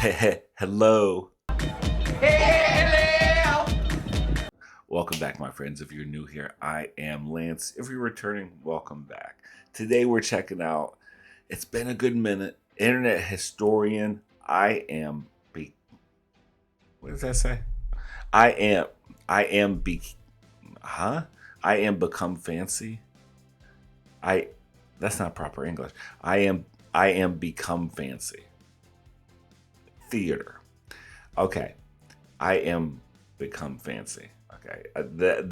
Hello. Hello. Welcome back, my friends. If you're new here, I am Lance. If you're returning, welcome back. Today we're checking out, it's been a good minute, Internet Historian. What does that say? I am become fancy. That's not proper English. I am become fancy. Theater. Okay. I am become fancy. Okay. That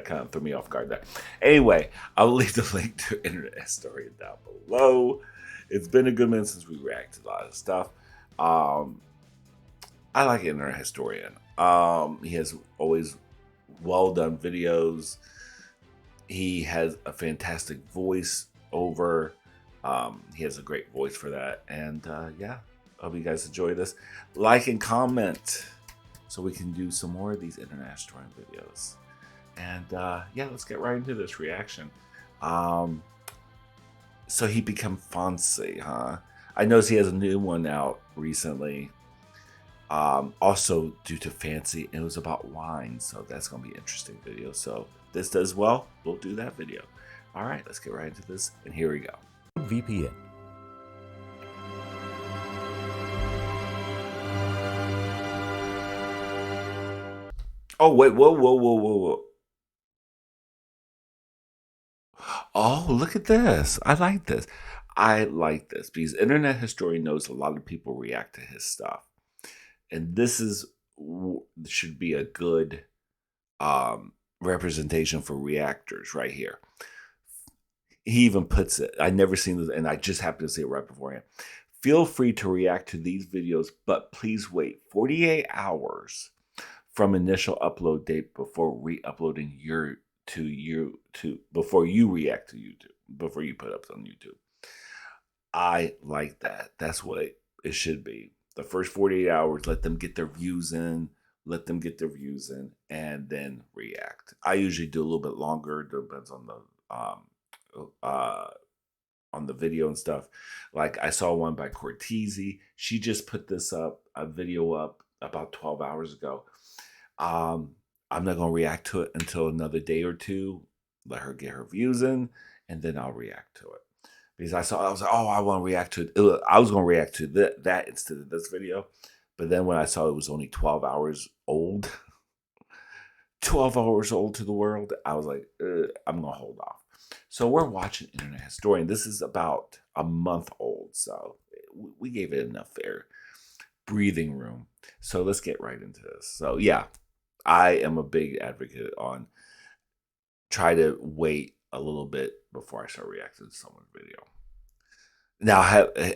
kind of threw me off guard there. Anyway, I'll leave the link to Internet Historian down below. It's been a good minute since we reacted to a lot of stuff. I like Internet Historian. He has always well done videos. He has a fantastic voice over. He has a great voice for that. And yeah, hope you guys enjoy this. Like and comment so we can do some more of these Internet Historian videos. And yeah, let's get right into this reaction. So he become fancy, huh? I noticed he has a new one out recently. Also due to fancy, and it was about wine, so that's gonna be an interesting video. So if this does well, we'll do that video. All right, let's get right into this, and here we go. VPN. Oh wait, whoa. Oh, look at this. I like this because Internet Historian knows a lot of people react to his stuff. And this should be a good representation for reactors right here. He even puts it, I never seen this, and I just happened to see it right beforehand. Feel free to react to these videos, but please wait 48 hours from initial upload date before re-uploading before you react to YouTube, before you put up on YouTube. I like that. That's what it should be. The first 48 hours, let them get their views in, and then react. I usually do a little bit longer. Depends on the video and stuff. Like I saw one by Cortese. She just put a video up about 12 hours ago. I'm not gonna react to it until another day or two. Let her get her views in, and then I'll react to it. Because I was like, oh, I want to react to it. I was going to react to that instead of this video. But then when I saw it was only 12 hours old, 12 hours old to the world, I was like, I'm going to hold off. So we're watching Internet Historian. This is about a month old. So we gave it enough fair breathing room. So let's get right into this. So yeah, I am a big advocate on try to wait a little bit before I start reacting to someone's video. Now,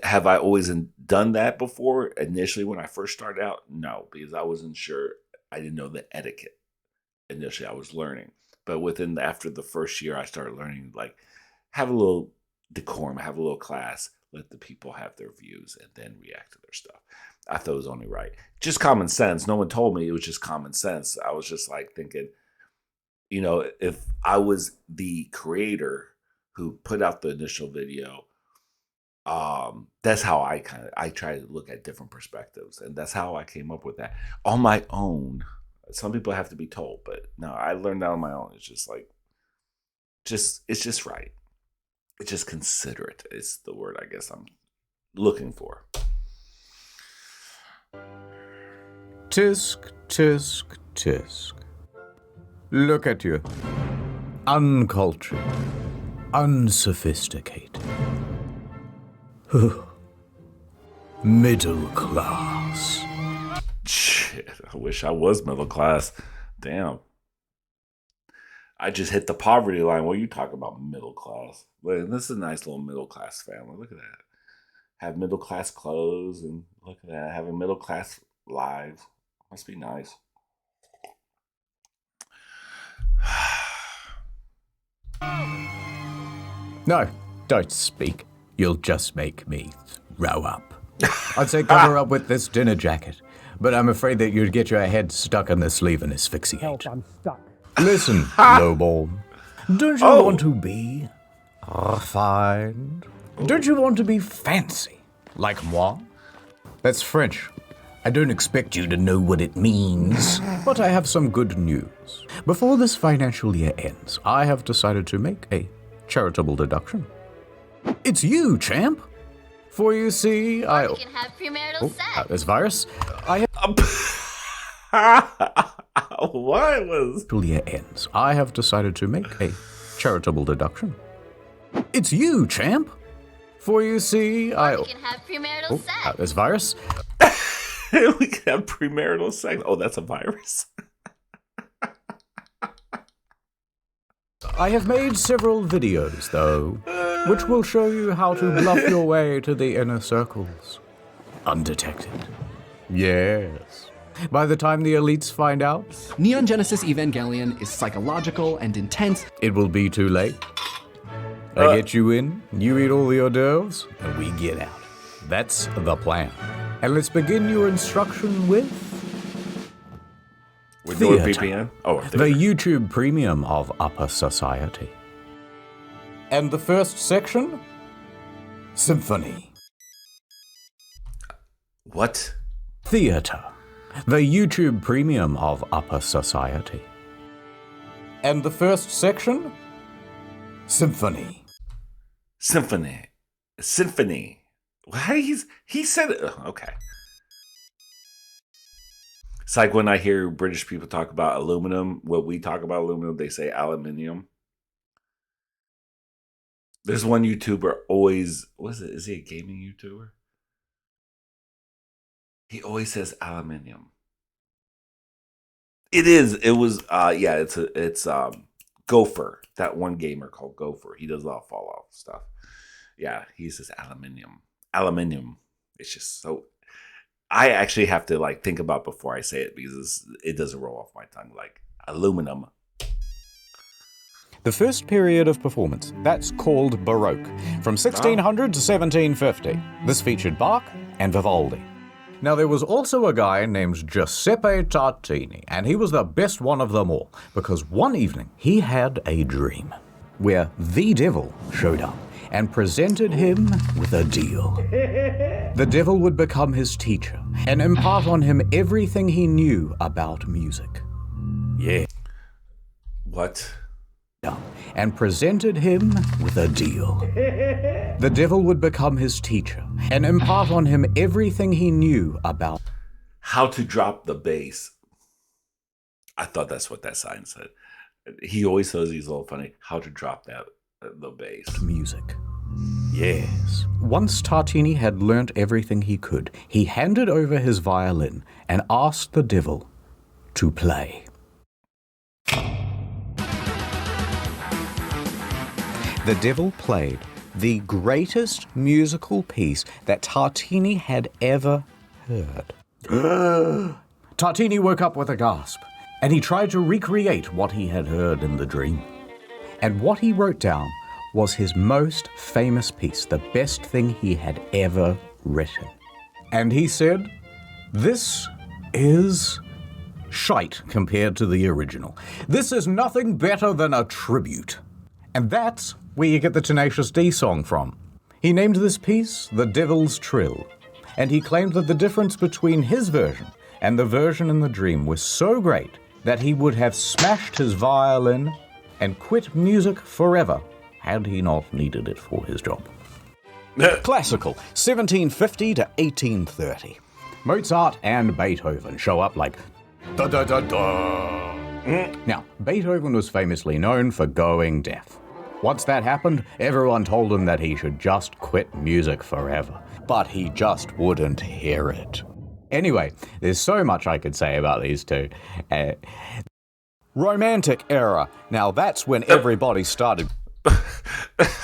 have I always done that before? Initially, when I first started out, no, because I wasn't sure. I didn't know the etiquette. Initially, I was learning, but after the first year, I started learning, like, have a little decorum, have a little class, let the people have their views, and then react to their stuff. I thought it was only right. Just common sense. No one told me. It was just common sense. I was just like thinking, if I was the creator who put out the initial video, that's how I try to look at different perspectives, and that's how I came up with that on my own. Some people have to be told, but no, I learned that on my own. It's just like, it's just right. It's just considerate. It's the word I guess I'm looking for. Tisk, tisk, tisk. Look at you. Uncultured. Unsophisticated. Middle class. Shit, I wish I was middle class. Damn. I just hit the poverty line. What are you talking about, middle class? Look, this is a nice little middle class family. Look at that. Have middle class clothes, and look at that. Having middle class lives. Must be nice. No, don't speak. You'll just make me throw up. I'd say cover up with this dinner jacket, but I'm afraid that you'd get your head stuck in the sleeve and asphyxiate. Help, I'm stuck. Listen, lowborn. Don't you want to be refined? Don't you want to be fancy, like moi? That's French. I don't expect you to know what it means, but I have some good news. Before this financial year ends, I have decided to make a charitable deduction. It's you, champ! For you see, I... You can have premarital sex. There's virus. I have... What was... year ends, I have decided to make a charitable deduction. It's you, champ! For you see, I... You can have premarital sex. There's virus. We can have premarital sex. Oh, that's a virus. I have made several videos, though, which will show you how to bluff your way to the inner circles. Undetected. Yes. By the time the elites find out, Neon Genesis Evangelion is psychological and intense. it will be too late. I get you in, you eat all the hors d'oeuvres, and we get out. That's the plan. And let's begin your instruction with NordVPN? Oh, the YouTube Premium of Upper Society. And the first section? Symphony. What? Theater. The YouTube Premium of Upper Society. And the first section? Symphony. Symphony. How he said it. Okay. It's like when I hear British people talk about aluminum. What we talk about aluminum, they say aluminium. There's one YouTuber always. What is it? Is he a gaming YouTuber? He always says aluminium. It is. It was. Yeah. It's Gopher. That one gamer called Gopher. He does a lot of Fallout stuff. Yeah. He says aluminium. Aluminium. It's just so. I actually have to like think about before I say it because it doesn't roll off my tongue like aluminum. The first period of performance, that's called Baroque, from 1600 to 1750. This featured Bach and Vivaldi. Now, there was also a guy named Giuseppe Tartini, and he was the best one of them all, because one evening he had a dream where the devil showed up and presented him with a deal. The devil would become his teacher and impart on him everything he knew about music. Yeah. What? And presented him with a deal. The devil would become his teacher and impart on him everything he knew about How to drop the bass. I thought that's what that sign said. He always says he's a little funny. How to drop the bass. music. Yes. Once Tartini had learnt everything he could, he handed over his violin and asked the devil to play. The devil played the greatest musical piece that Tartini had ever heard. Tartini woke up with a gasp, and he tried to recreate what he had heard in the dream. And what he wrote down was his most famous piece, the best thing he had ever written. And he said, "This is shite compared to the original. This is nothing better than a tribute." And that's where you get the Tenacious D song from. He named this piece The Devil's Trill, and he claimed that the difference between his version and the version in the dream was so great that he would have smashed his violin and quit music forever had he not needed it for his job. Classical, 1750 to 1830. Mozart and Beethoven show up like da-da-da-da. Now, Beethoven was famously known for going deaf. Once that happened, everyone told him that he should just quit music forever. But he just wouldn't hear it. Anyway, there's so much I could say about these two. Romantic era. Now that's when everybody started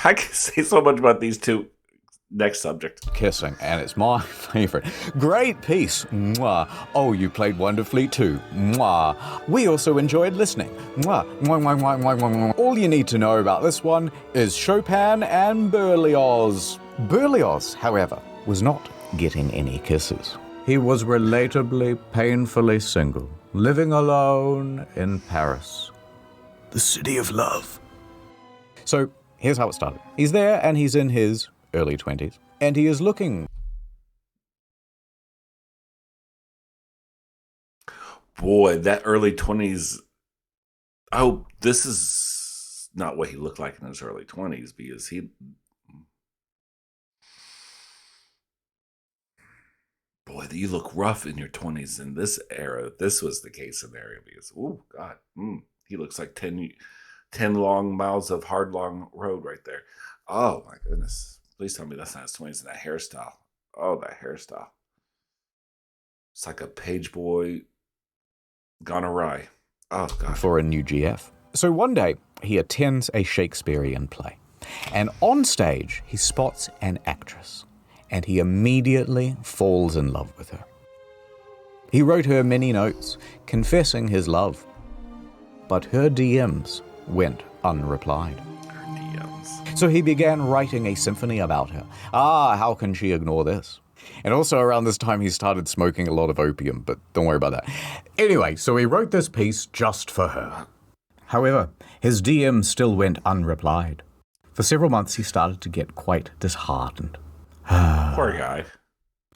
I can say so much about these two. Next subject. kissing, and it's my favorite. Great piece. Mwah. Oh, you played wonderfully too. Mwah. We also enjoyed listening. Mwah. Mwah, mwah, mwah, mwah, mwah, mwah. All you need to know about this one is Chopin and Berlioz. Berlioz, however, was not getting any kisses. He was relatably, painfully single, living alone in Paris, the city of love. So, here's how it started. He's there, and he's in his early 20s, and he is looking Boy, that early 20s. Oh, this is not what he looked like in his early 20s because he. Boy, you look rough in your 20s in this era. This was the case scenario because, oh, God, he looks like 10 long miles of hard, long road right there. Oh, my goodness. Please tell me that's not his 20s and that hairstyle. Oh, that hairstyle. It's like a page boy gone awry. Oh, God. For a new GF. So one day, he attends a Shakespearean play. And on stage, he spots an actress. And he immediately falls in love with her. He wrote her many notes, confessing his love. But her DMs went unreplied. Her DMs. So he began writing a symphony about her. How can she ignore this? And also around this time he started smoking a lot of opium, but don't worry about that. Anyway, so he wrote this piece just for her. However, his DMs still went unreplied. For several months he started to get quite disheartened. Poor guy.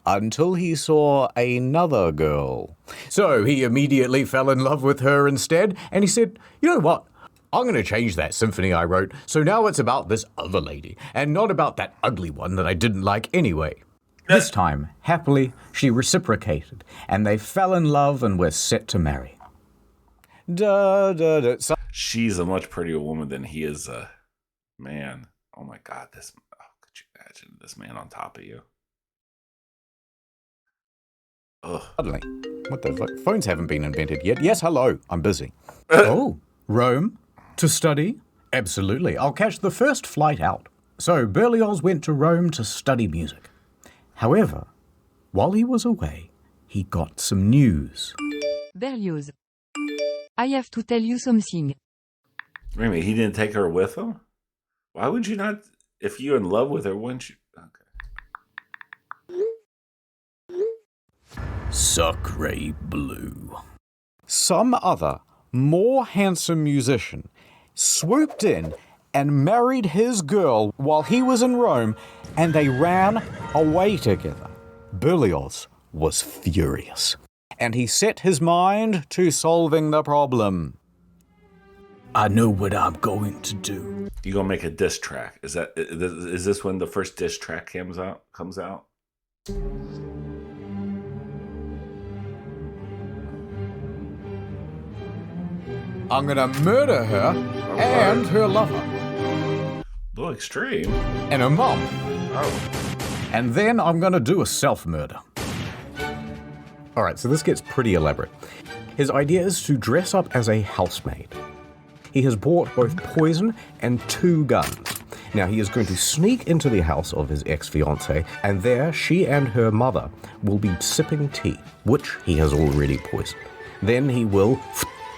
Until he saw another girl. So he immediately fell in love with her instead, and he said, you know what? I'm going to change that symphony I wrote, so now it's about this other lady, and not about that ugly one that I didn't like anyway. This time, happily, she reciprocated, and they fell in love and were set to marry. She's a much prettier woman than he is a man. Oh my God, could you imagine this man on top of you? Ugh. Suddenly, what the fuck? Phones haven't been invented yet. Yes, hello, I'm busy. Oh, Rome? To study? Absolutely, I'll catch the first flight out. So Berlioz went to Rome to study music. However, while he was away, he got some news. Berlioz. I have to tell you something. Wait a minute, he didn't take her with him? Why would you not? If you're in love with her, wouldn't you? Okay. Sacre bleu. Some other, more handsome musician swooped in and married his girl while he was in Rome, and they ran away together. Berlioz was furious, and he set his mind to solving the problem. I know what I'm going to do. You gonna make a diss track? Is this when the first diss track comes out? I'm gonna murder her and her lover. A little extreme. And her mom. Oh. And then I'm gonna do a self-murder. Alright, so this gets pretty elaborate. His idea is to dress up as a housemaid. He has bought both poison and 2 guns. Now he is going to sneak into the house of his ex-fiancée, and there she and her mother will be sipping tea, which he has already poisoned. Then he will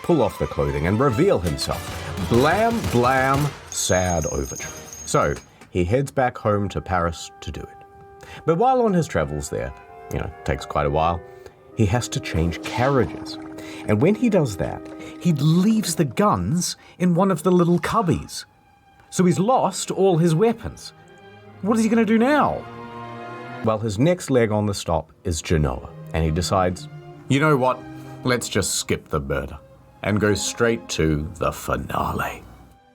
pull off the clothing and reveal himself. Blam, blam, sad overture. So he heads back home to Paris to do it. But while on his travels there, takes quite a while, he has to change carriages. And when he does that, he leaves the guns in one of the little cubbies. So he's lost all his weapons. What is he going to do now? Well, his next leg on the stop is Genoa, and he decides, you know what? Let's just skip the murder and go straight to the finale.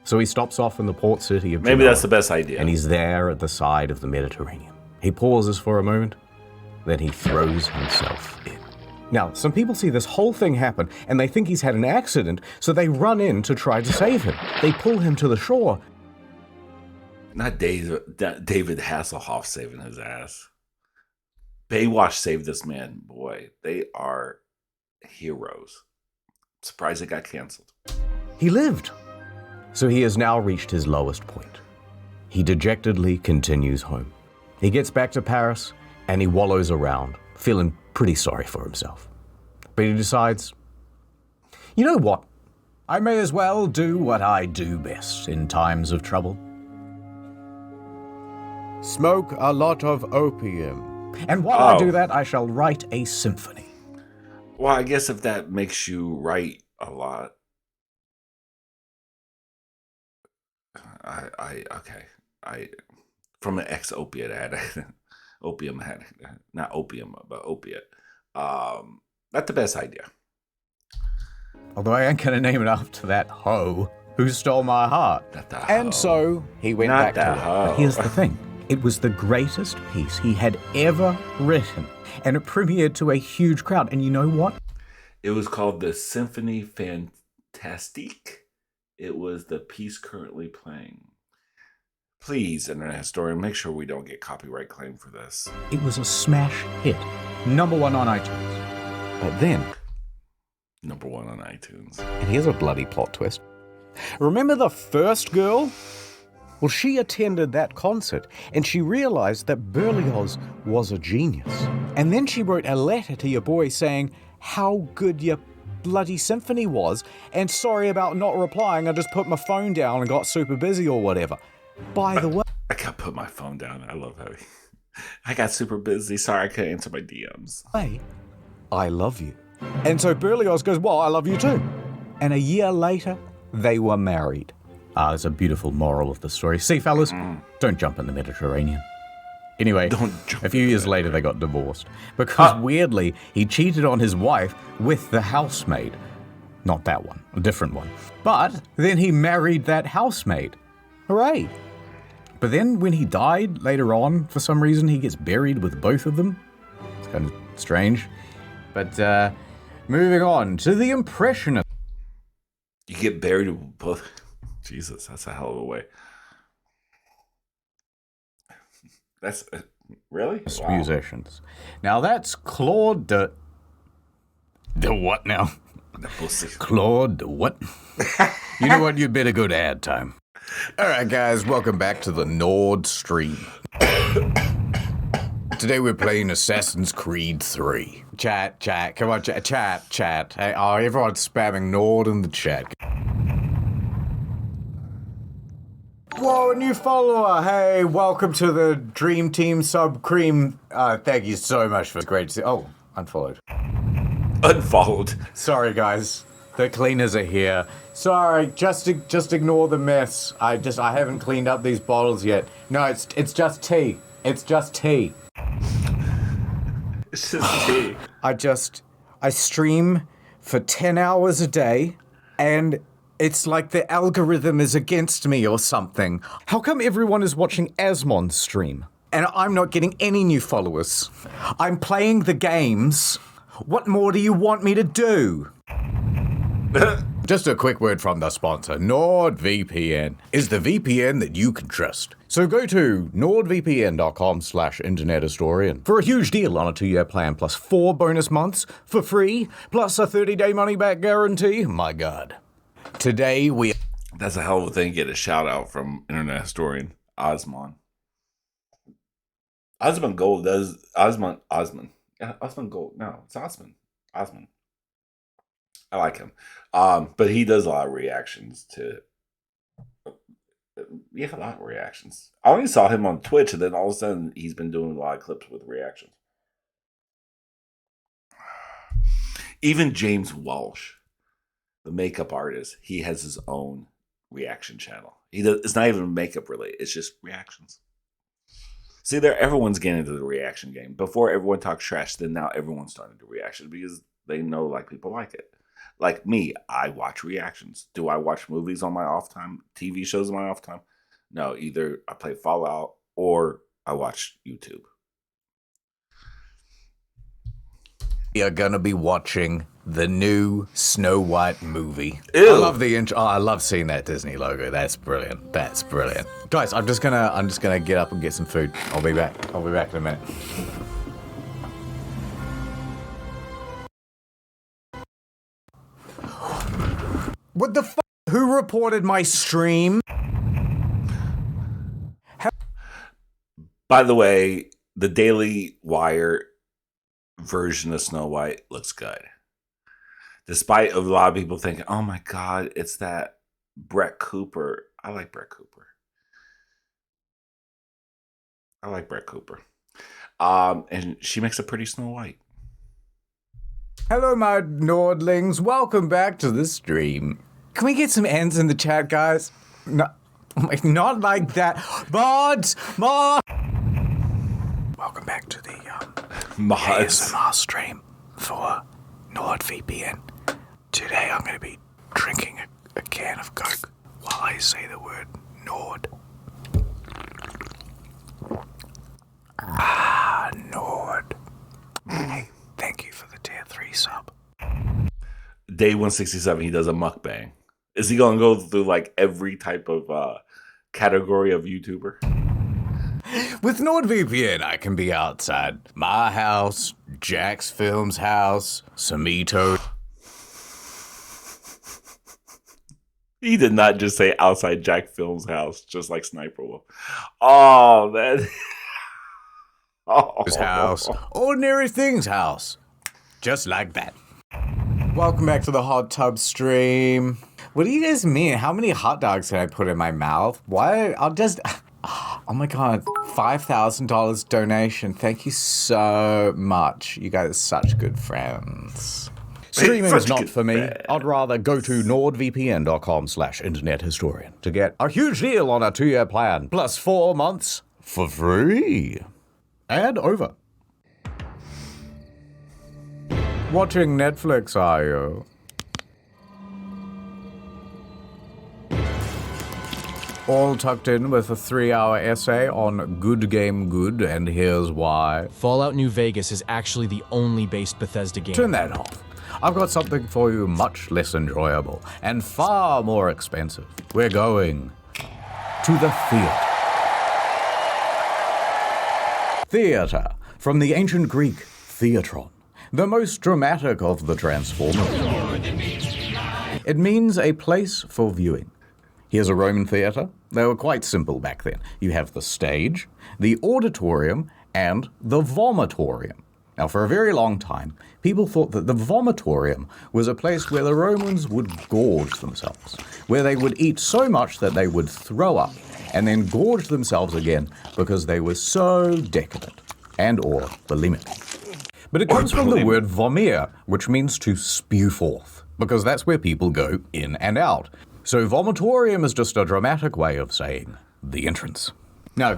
So he stops off in the port city of Genoa. Maybe that's the best idea. And he's there at the side of the Mediterranean. He pauses for a moment, then he throws himself in. Now, some people see this whole thing happen, and they think he's had an accident, so they run in to try to save him. They pull him to the shore. Not David Hasselhoff saving his ass. Baywatch saved this man. Boy, they are heroes. Surprised it got canceled. He lived. So he has now reached his lowest point. He dejectedly continues home. He gets back to Paris, and he wallows around, feeling pretty sorry for himself. But he decides, you know what? I may as well do what I do best in times of trouble. Smoke a lot of opium. And while I do that, I shall write a symphony. Well, I guess if that makes you write a lot. From an ex-opiate addict. Opium addict. Not opium, but opiate. Not the best idea. Although I ain't gonna name it after that hoe who stole my heart. Not the hoe. And so he went Not back the to it. hoe. But here's the thing. It was the greatest piece he had ever written. And it premiered to a huge crowd. And you know what? It was called the Symphony Fantastique. It was the piece currently playing. Please, Internet Historian, make sure we don't get copyright claim for this. It was a smash hit. #1 on iTunes. But then, #1 on iTunes. and here's a bloody plot twist. Remember the first girl? Well, she attended that concert and she realized that Berlioz was a genius. And then she wrote a letter to your boy saying how good your bloody symphony was, and sorry about not replying, I just put my phone down and got super busy or whatever. By the way, I gotta put my phone down. I love how I got super busy. Sorry, I couldn't answer my DMs. I love you. And so Berlioz goes, well, I love you too. And a year later, they were married. There's a beautiful moral of the story. See, fellas, don't jump in the Mediterranean. Anyway, a few years later, they got divorced. Because weirdly, he cheated on his wife with the housemaid. Not that one, a different one. But then he married that housemaid. Hooray. But then when he died later on, for some reason, he gets buried with both of them. It's kind of strange. But moving on to the Impressionists. You get buried with both. Jesus, that's a hell of a way. That's really wow. Musicians. Now that's Claude de what now? The pussy. Claude de what? You know what? You'd better go to ad time. All right, guys, welcome back to the Nord Stream. Today we're playing Assassin's Creed 3. Chat, come on, chat. Hey, everyone's spamming Nord in the chat. Whoa, a new follower. Hey, welcome to the Dream Team Sub Cream. Thank you so much for great to see. Oh, unfollowed. Unfollowed. Sorry, guys. The cleaners are here. Sorry, just ignore the mess. I haven't cleaned up these bottles yet. No, it's just tea. It's just tea. It's just tea. I stream for 10 hours a day, and it's like the algorithm is against me or something. How come everyone is watching Asmon's stream, and I'm not getting any new followers? I'm playing the games. What more do you want me to do? Just a quick word from the sponsor. NordVPN is the VPN that you can trust. So go to nordvpn.com/internethistorian for a huge deal on a 2-year plan plus 4 bonus months for free, plus a 30-day money-back guarantee. My God. Today we... That's a hell of a thing. Get a shout out from Internet Historian Osman. Osman Gold does... Osman. Yeah, Osman Gold. No, it's Osman. I like him. But he does a lot of reactions to... Yeah, a lot of reactions. I only saw him on Twitch, and then all of a sudden, he's been doing a lot of clips with reactions. Even James Walsh, the makeup artist, he has his own reaction channel. It's not even makeup related. It's just reactions. See, everyone's getting into the reaction game. Before, everyone talks trash. Then now everyone's starting to do reaction because they know like people like it. Like me, I watch reactions. Do I watch movies on my off time? TV shows on my off time? No, either I play Fallout or I watch YouTube. We are going to be watching the new Snow White movie. Ew. I love the intro. Oh, I love seeing that Disney logo. That's brilliant. Guys, I'm just gonna get up and get some food. I'll be back in a minute. What the fuck? Who reported my stream? By the way, the Daily Wire version of Snow White looks good. Despite a lot of people thinking, oh my God, it's that Brett Cooper. I like Brett Cooper. And she makes a pretty Snow White. Hello, my Nordlings. Welcome back to the stream. Can we get some ends in the chat, guys? Not like that. Mods! Welcome back to the Mods. ASMR stream for NordVPN. Today I'm going to be drinking a can of Coke while I say the word Nord. Nord. Hey, thank you for the tier 3 sub. Day 167, he does a mukbang. Is he going to go through like every type of category of YouTuber? With NordVPN, I can be outside my house, Jack's Film's house, Samito. He did not just say outside Jack Film's house, just like Sniper Wolf. Oh, man. His house, Ordinary Things house. Just like that. Welcome back to the hot tub stream. What do you guys mean? How many hot dogs can I put in my mouth? Why? I'll just... Oh my god, $5,000 donation. Thank you so much. You guys are such good friends. Streaming is not for me. I'd rather go to nordvpn.com/internethistorian to get a huge deal on a 2-year plan, plus 4 months for free. And over. Watching Netflix, are you? All tucked in with a 3-hour essay on Good Game Good, and here's why. Fallout New Vegas is actually the only based Bethesda game. Turn that off. I've got something for you much less enjoyable and far more expensive. We're going to the theater. Theater, from the ancient Greek theatron, the most dramatic of the Transformers. It means a place for viewing. Here's a Roman theater. They were quite simple back then. You have the stage, the auditorium, and the vomitorium. Now, for a very long time, people thought that the vomitorium was a place where the Romans would gorge themselves, where they would eat so much that they would throw up and then gorge themselves again because they were so decadent and or bulimic. But it comes from the word vomere, which means to spew forth, because that's where people go in and out. So vomitorium is just a dramatic way of saying the entrance. Now,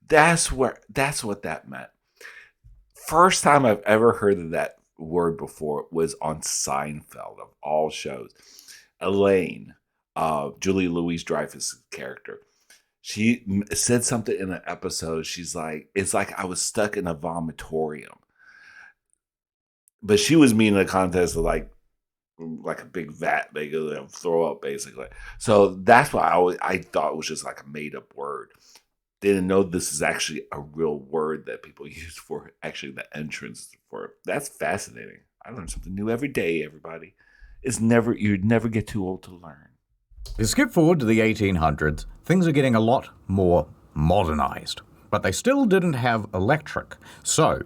that's what that meant. First time I've ever heard of that word before was on Seinfeld, of all shows. Elaine, Julia Louis-Dreyfus' character, she said something in an episode. She's like, it's like I was stuck in a vomitorium. But she was meaning a contest of like a big vat, they could throw up basically. So that's why I thought it was just like a made up word. Didn't know this is actually a real word that people use for actually the entrance for it. That's fascinating. I learn something new every day, everybody. You never get too old to learn. You skip forward to the 1800s, things are getting a lot more modernized, but they still didn't have electric. So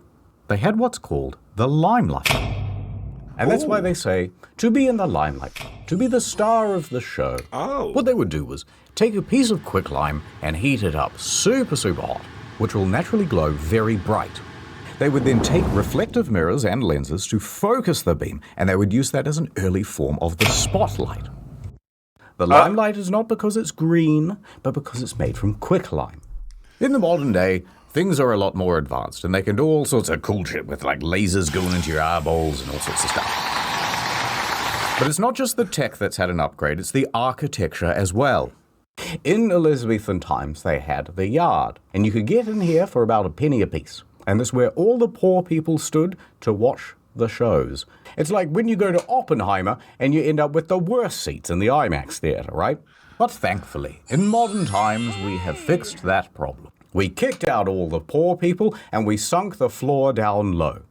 they had what's called the limelight. And that's why they say, to be in the limelight, to be the star of the show. What they would do was take a piece of quicklime and heat it up super, super hot, which will naturally glow very bright. They would then take reflective mirrors and lenses to focus the beam, and they would use that as an early form of the spotlight. The limelight is not because it's green, but because it's made from quicklime. In the modern day, things are a lot more advanced, and they can do all sorts of cool shit with like lasers going into your eyeballs and all sorts of stuff. But it's not just the tech that's had an upgrade, it's the architecture as well. In Elizabethan times, they had the yard, and you could get in here for about a penny apiece. And this is where all the poor people stood to watch the shows. It's like when you go to Oppenheimer and you end up with the worst seats in the IMAX theater, right? But thankfully, in modern times, we have fixed that problem. We kicked out all the poor people and we sunk the floor down low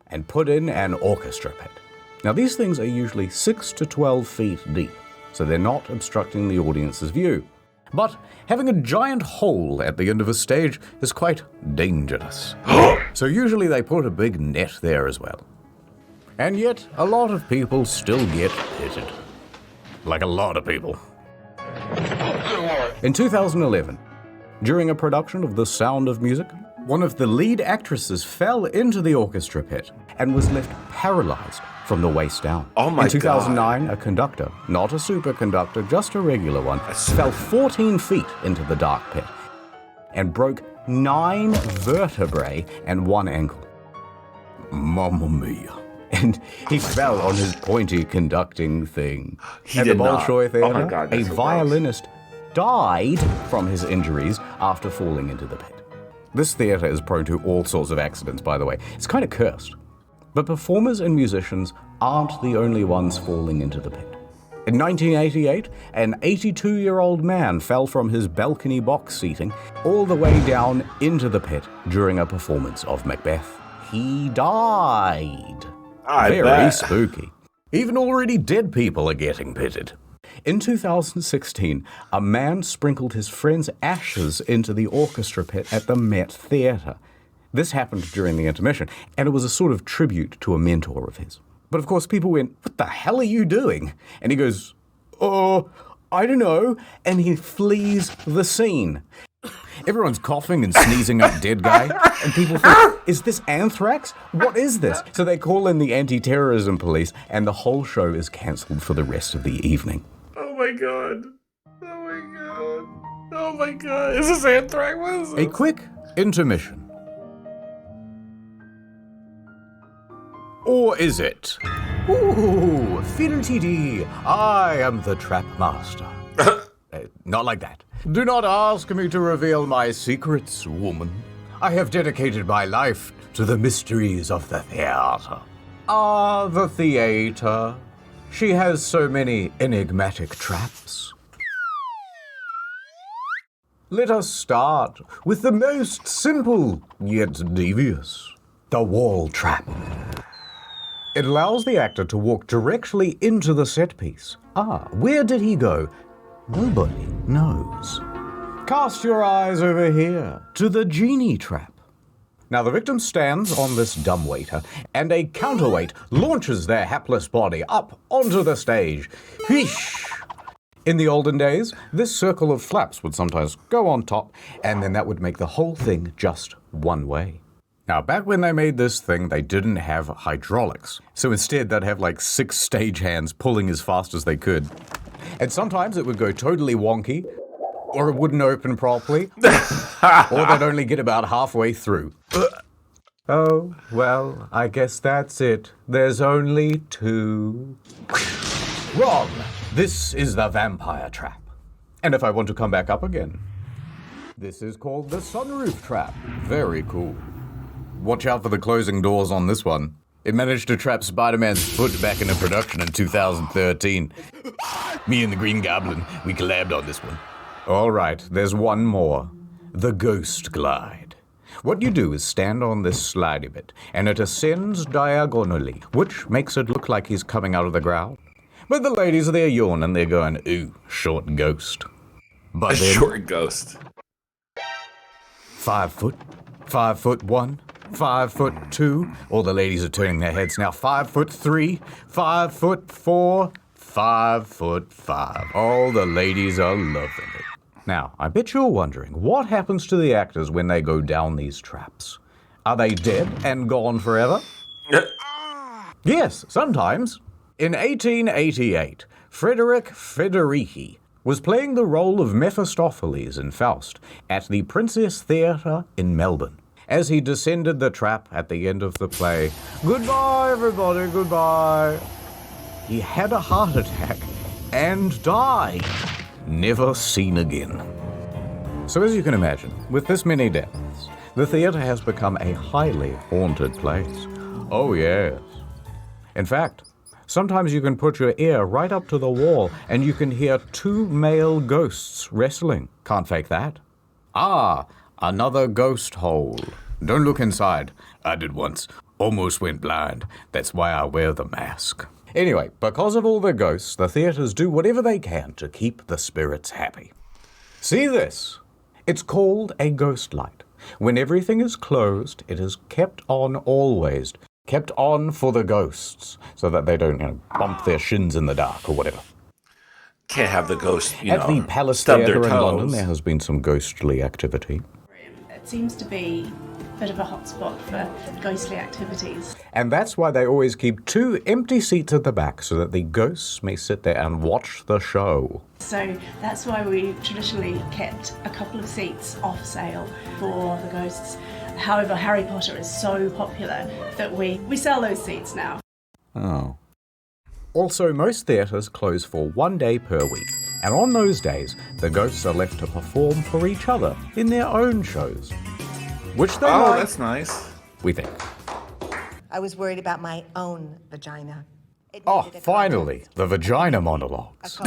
and put in an orchestra pit. Now, these things are usually 6 to 12 feet deep, so they're not obstructing the audience's view. But having a giant hole at the end of a stage is quite dangerous. So usually they put a big net there as well. And yet, a lot of people still get pitted. Like a lot of people. In 2011, during a production of The Sound of Music, one of the lead actresses fell into the orchestra pit and was left paralyzed from the waist down. Oh my God. In 2009, a conductor, not a superconductor, just a regular one, fell 14 feet into the dark pit and broke 9 vertebrae and 1 ankle. Mamma mia. And he fell on his pointy conducting thing. He At did the not. Bolshoi Theatre, Oh my God, a that's so violinist died from his injuries after falling into the pit. This theatre is prone to all sorts of accidents, by the way. It's kind of cursed. But performers and musicians aren't the only ones falling into the pit. In 1988, an 82-year-old man fell from his balcony box seating all the way down into the pit during a performance of Macbeth. He died. Very bet. spooky. Even already dead people are getting pitted. In 2016, a man sprinkled his friend's ashes into the orchestra pit at the Met Theatre. This happened during the intermission, and it was a sort of tribute to a mentor of his. But of course, people went, "What the hell are you doing?" And he goes, "Oh, I don't know." And he flees the scene. Everyone's coughing and sneezing up dead guy, and people think, is this anthrax? What is this? So they call in the anti-terrorism police, and the whole show is cancelled for the rest of the evening. Oh my god. Oh my god. Oh my god. Is this anthrax? What is A this? quick intermission. Or is it? Ooh, fiddle-tee-dee, I am the trap master. Not like that. Do not ask me to reveal my secrets, woman. I have dedicated my life to the mysteries of the theater. Ah, the theater. She has so many enigmatic traps. Let us start with the most simple, yet devious. The wall trap. It allows the actor to walk directly into the set piece. Ah, where did he go? Nobody knows. Cast your eyes over here to the genie trap. Now the victim stands on this dumbwaiter, and a counterweight launches their hapless body up onto the stage. Wheesh! In the olden days, this circle of flaps would sometimes go on top, and then that would make the whole thing just one way. Now, back when they made this thing, they didn't have hydraulics. So instead, they'd have like 6 stagehands pulling as fast as they could. And sometimes it would go totally wonky, or it wouldn't open properly, or they'd only get about halfway through. Oh, well, I guess that's it. There's only 2. Wrong! This is the vampire trap. And if I want to come back up again, this is called the sunroof trap. Very cool. Watch out for the closing doors on this one. It managed to trap Spider-Man's foot back into production in 2013. Me and the Green Goblin, we collabed on this one. All right, there's one more. The ghost glide. What you do is stand on this slidey bit, and it ascends diagonally, which makes it look like he's coming out of the ground. But the ladies are there yawning, they're going, ooh, short ghost. But A then, short ghost. 5 foot, 5'1", 5'2". All the ladies are turning their heads now. 5'3", 5'4", 5'5". All the ladies are loving it. Now, I bet you're wondering, what happens to the actors when they go down these traps? Are they dead and gone forever? Yes, sometimes. In 1888, Frederick Federici was playing the role of Mephistopheles in Faust at the Princess Theatre in Melbourne. As he descended the trap at the end of the play, "Goodbye, everybody, goodbye," he had a heart attack and died. Never seen again. So as you can imagine, with this many deaths, the theatre has become a highly haunted place. Oh yes. In fact, sometimes you can put your ear right up to the wall and you can hear 2 male ghosts wrestling. Can't fake that. Ah, another ghost hole. Don't look inside. I did once. Almost went blind. That's why I wear the mask. Anyway, because of all the ghosts, the theatres do whatever they can to keep the spirits happy. See this? It's called a ghost light. When everything is closed, it is kept on always. Kept on for the ghosts, so that they don't, bump their shins in the dark or whatever. Can't have the ghost, At the Palace stub their Theatre in toes. London, there has been some ghostly activity. It seems to be a bit of a hotspot for ghostly activities. And that's why they always keep 2 empty seats at the back, so that the ghosts may sit there and watch the show. So that's why we traditionally kept a couple of seats off sale for the ghosts. However, Harry Potter is so popular that we sell those seats now. Oh. Also, most theatres close for 1 day per week, and on those days, the ghosts are left to perform for each other in their own shows. Which they like, that's nice. we think. I was worried about my own vagina. It Oh, needed a finally, the vagina monologues.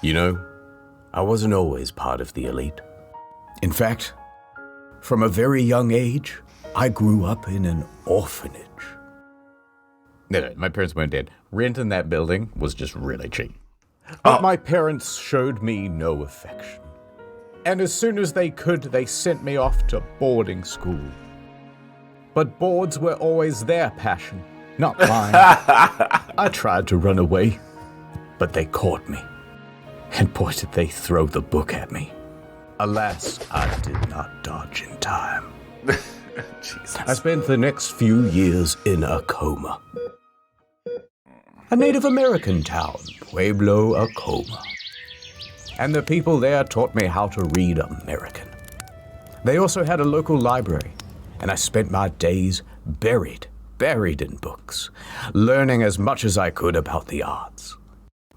You know, I wasn't always part of the elite. In fact, from a very young age, I grew up in an orphanage. No, my parents weren't dead. Rent in that building was just really cheap. But my parents showed me no affection. And as soon as they could, they sent me off to boarding school. But boards were always their passion, not mine. I tried to run away, but they caught me. And boy, did they throw the book at me. Alas, I did not dodge in time. Jesus. I spent the next few years in a coma. A Native American town, Pueblo, Acoma. And the people there taught me how to read American. They also had a local library, and I spent my days buried in books, learning as much as I could about the arts.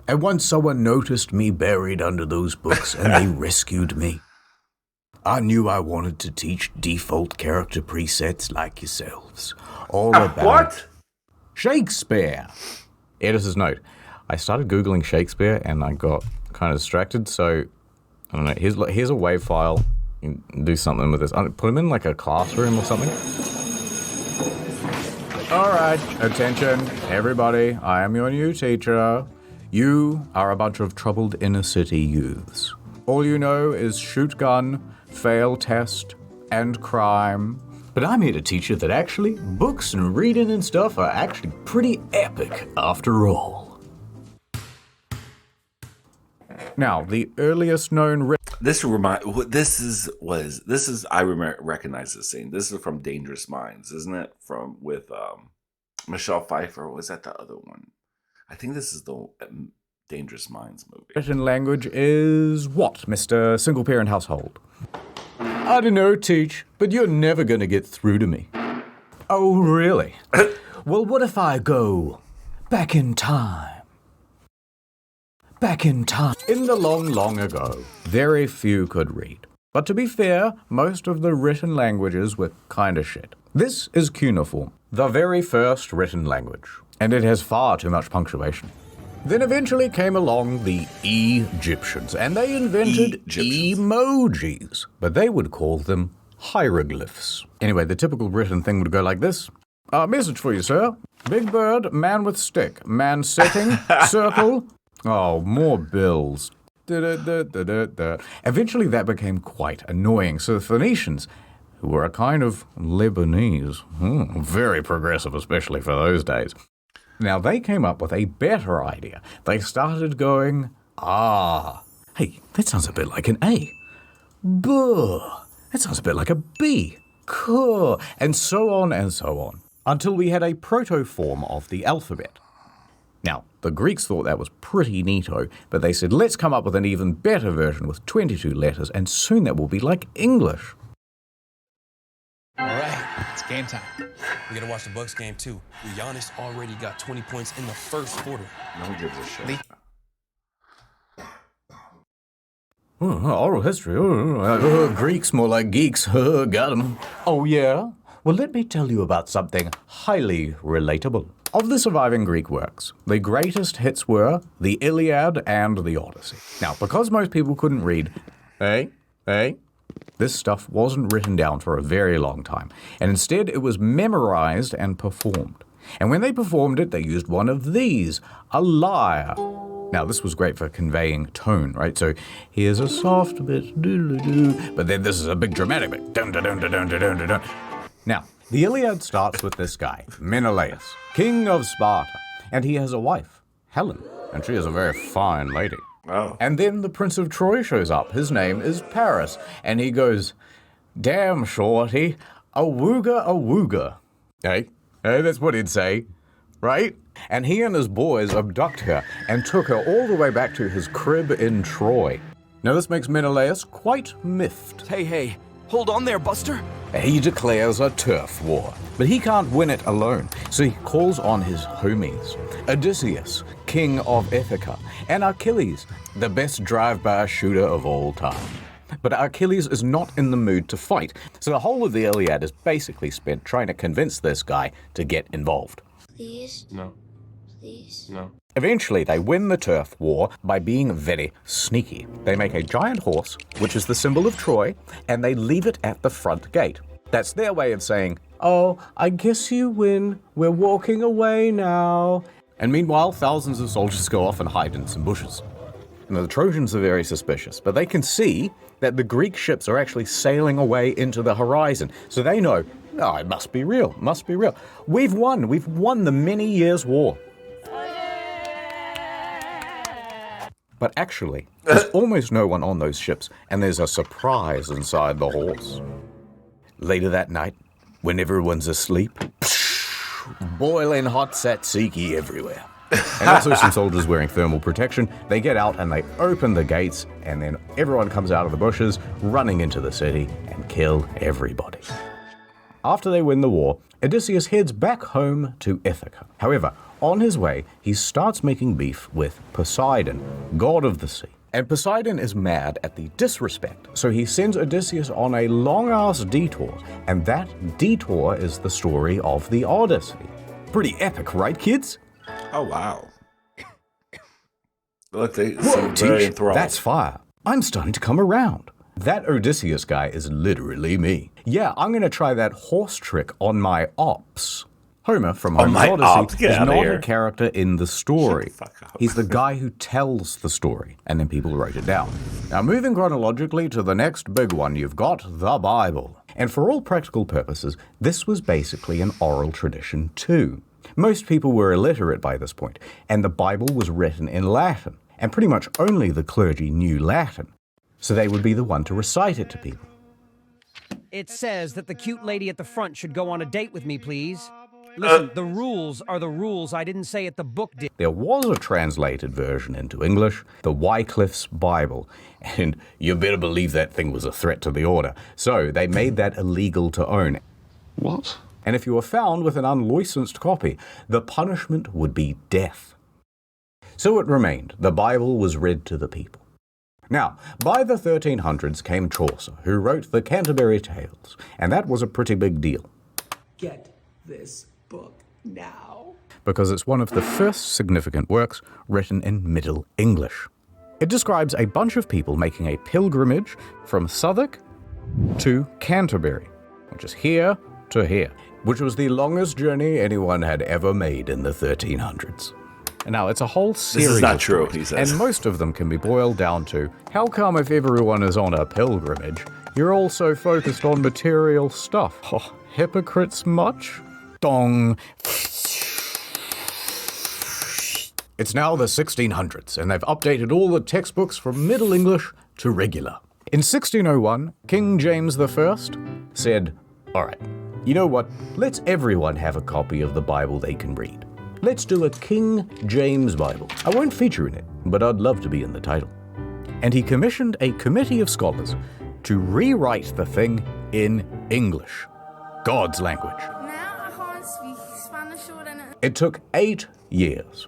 And once someone noticed me buried under those books and they rescued me, I knew I wanted to teach default character presets like yourselves. All about What? Shakespeare. Editor's note. I started Googling Shakespeare and I got kind of distracted, so I don't know. Here's a WAV file. You can do something with this. Put him in like a classroom or something. All right, attention, everybody. I am your new teacher. You are a bunch of troubled inner city youths. All you know is shoot gun, fail test, and crime. But I'm here to teach you that actually, books and reading and stuff are actually pretty epic after all. Now, the earliest known I recognize this scene. This is from Dangerous Minds, isn't it? With Michelle Pfeiffer. Was that the other one? I think this is the Dangerous Minds movie. written language is what, Mr. Single Parent Household? I don't know, Teach, but you're never gonna get through to me. Oh, really? Well, what if I go back in time? Back in time. In the long, long ago, very few could read. But to be fair, most of the written languages were kinda shit. This is cuneiform, the very first written language, and it has far too much punctuation. Then eventually came along the Egyptians, and they invented emojis, but they would call them hieroglyphs. Anyway, the typical written thing would go like this. Message for you, sir. Big bird, man with stick, man sitting, circle. Oh, more bills. Eventually that became quite annoying, so the Phoenicians, who were a kind of Lebanese, very progressive especially for those days, now they came up with a better idea. They started going, hey, that sounds a bit like an A. Buh, that sounds a bit like a B. Kuh, and so on, until we had a proto-form of the alphabet. Now, the Greeks thought that was pretty neato, but they said, let's come up with an even better version with 22 letters, and soon that will be like English. All right, it's game time. We gotta watch the Bucks game too. Giannis already got 20 points in the first quarter. No one gives a shit. Oral history. Greeks more like geeks. Got 'em. Oh, yeah? Well, let me tell you about something highly relatable. Of the surviving Greek works, the greatest hits were the Iliad and the Odyssey. Now, because most people couldn't read, this stuff wasn't written down for a very long time, and instead it was memorized and performed. And when they performed it, they used one of these, a lyre. Now, this was great for conveying tone, right? So here's a soft bit, but then this is a big dramatic bit. Dun, dun, dun, dun, dun, dun, dun, dun. Now, the Iliad starts with this guy, Menelaus, king of Sparta, and he has a wife, Helen, and she is a very fine lady. Oh. And then the Prince of Troy shows up. His name is Paris, and he goes, damn, shorty, awooga. Hey, that's what he'd say, right? And he and his boys abduct her and took her all the way back to his crib in Troy. Now this makes Menelaus quite miffed. Hey, hold on there, Buster. He declares a turf war, but he can't win it alone, so he calls on his homies. Odysseus, king of Ithaca, and Achilles, the best drive-by shooter of all time. But Achilles is not in the mood to fight, so the whole of the Iliad is basically spent trying to convince this guy to get involved. Please. No. Please. No. Eventually, they win the turf war by being very sneaky. They make a giant horse, which is the symbol of Troy, and they leave it at the front gate. That's their way of saying, "Oh, I guess you win. We're walking away now." And meanwhile, thousands of soldiers go off and hide in some bushes. Now, the Trojans are very suspicious, but they can see that the Greek ships are actually sailing away into the horizon. So they know, oh, it must be real, must be real. We've won the many years' war. But actually, there's almost no one on those ships, and there's a surprise inside the horse. Later that night, when everyone's asleep, boiling hot tzatziki everywhere. And also some soldiers wearing thermal protection. They get out and they open the gates, and then everyone comes out of the bushes, running into the city, and kill everybody. After they win the war, Odysseus heads back home to Ithaca. However, on his way, he starts making beef with Poseidon, god of the sea. And Poseidon is mad at the disrespect, so he sends Odysseus on a long-ass detour, and that detour is the story of the Odyssey. Pretty epic, right, kids? Oh, wow. Look, they Whoa, seem very Teach, enthralled. that's fire. I'm starting to come around. That Odysseus guy is literally me. Yeah, I'm going to try that horse trick on my ops. Homer from Homer's my Odyssey ops? Get is outta not here. a character in the story. Shut the fuck up. He's the guy who tells the story, and then people wrote it down. Now, moving chronologically to the next big one, you've got the Bible. And for all practical purposes, this was basically an oral tradition too. Most people were illiterate by this point, and the Bible was written in Latin, and pretty much only the clergy knew Latin. So they would be the one to recite it to people. It says that the cute lady at the front should go on a date with me, please. Listen, the rules are the rules. I didn't say it, the book did. There was a translated version into English, the Wycliffe's Bible, and you better believe that thing was a threat to the order. So they made that illegal to own. What? And if you were found with an unlicensed copy, the punishment would be death. So it remained. The Bible was read to the people. Now, by the 1300s came Chaucer, who wrote the Canterbury Tales, and that was a pretty big deal. Get this book now. Because it's one of the first significant works written in Middle English. It describes a bunch of people making a pilgrimage from Southwark to Canterbury, which is here to here, which was the longest journey anyone had ever made in the 1300s. Now, it's a whole series This is not of true, stories, he says. and most of them can be boiled down to, how come if everyone is on a pilgrimage, you're all so focused on material stuff? Oh, hypocrites much? Dong. It's now the 1600s, and they've updated all the textbooks from Middle English to regular. In 1601, King James I said, all right, you know what? Let's everyone have a copy of the Bible they can read. Let's do a King James Bible. I won't feature in it, but I'd love to be in the title. And he commissioned a committee of scholars to rewrite the thing in English, God's language. Now I can't speak Spanish or anything. It took 8 years.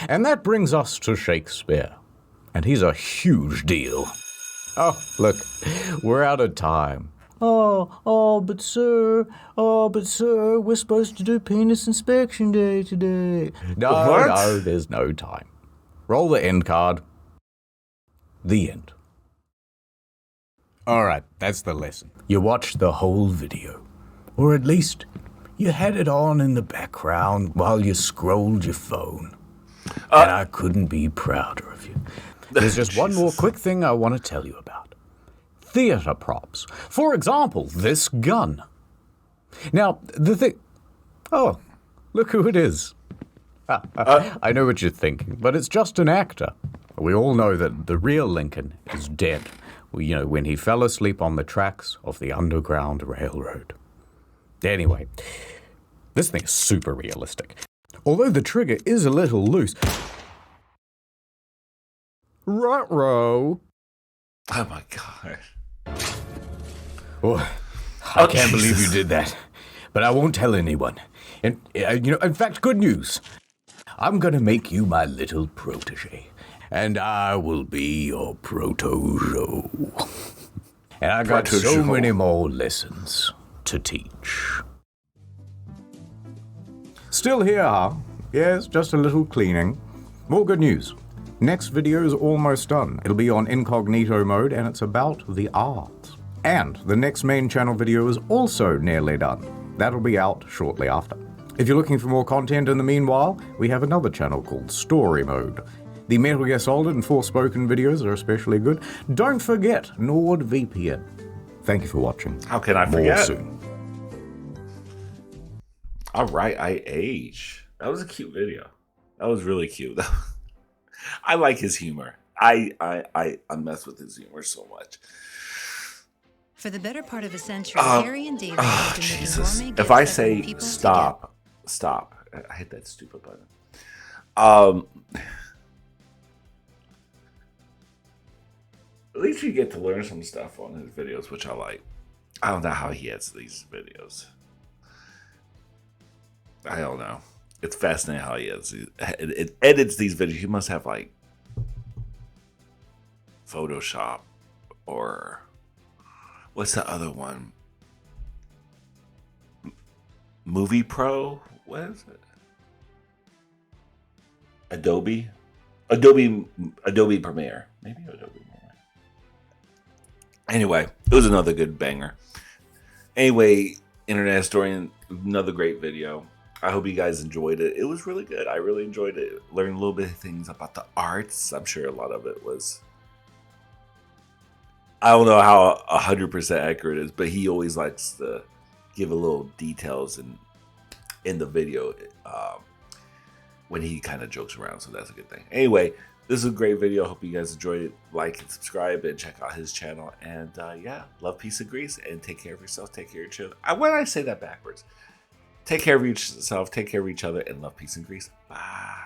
And that brings us to Shakespeare. And he's a huge deal. Oh, look, we're out of time. But sir, we're supposed to do penis inspection day today. No, there's no time. Roll the end card. The end. All right, that's the lesson. You watched the whole video. Or at least, you had it on in the background while you scrolled your phone. And I couldn't be prouder of you. There's just one more quick thing I want to tell you about. Theatre props. For example, this gun. Now, the thing... Oh, look who it is. I know what you're thinking, but it's just an actor. We all know that the real Lincoln is dead. When he fell asleep on the tracks of the Underground Railroad. Anyway, this thing is super realistic. Although the trigger is a little loose. Ruh-roh. Oh my god. Oh, I Oh, can't believe you Jesus. did that. But I won't tell anyone. And, in fact, good news. I'm gonna make you my little protege. And I will be your protojo. And I got so Protojo. many more lessons to teach. Still here, huh? Yes, just a little cleaning. More good news. Next video is almost done. It'll be on incognito mode, and it's about the art. And the next main channel video is also nearly done. That'll be out shortly after. If you're looking for more content in the meanwhile, we have another channel called Story Mode. The Metal Gear Solid and Forspoken videos are especially good. Don't forget NordVPN. Thank you for watching. How can I More forget? soon. All right, I age. That was a cute video. That was really cute. I like his humor. I mess with his humor so much. For the better part of a century, Harry and David Oh, have been making Jesus. gourmet If gifts I that bring say people stop, I hit that stupid button. At least you get to learn some stuff on his videos, which I like. I don't know how he edits these videos. I don't know. It's fascinating how he edits these videos. He must have like Photoshop or what's the other one? Movie Pro? What is it? Adobe Premiere. Maybe Adobe Premiere. Anyway, it was another good banger. Anyway, Internet Historian, another great video. I hope you guys enjoyed it. It was really good. I really enjoyed it. Learned a little bit of things about the arts. I'm sure a lot of it was... I don't know how 100% accurate it is, but he always likes to give a little details in the video when he kind of jokes around, so that's a good thing. Anyway, this is a great video. I hope you guys enjoyed it. Like and subscribe and check out his channel. And yeah, love, peace, and grease. And take care of yourself. Take care of each other. Why did I say that backwards? Take care of yourself. Take care of each other. And love, peace, and grease. Bye.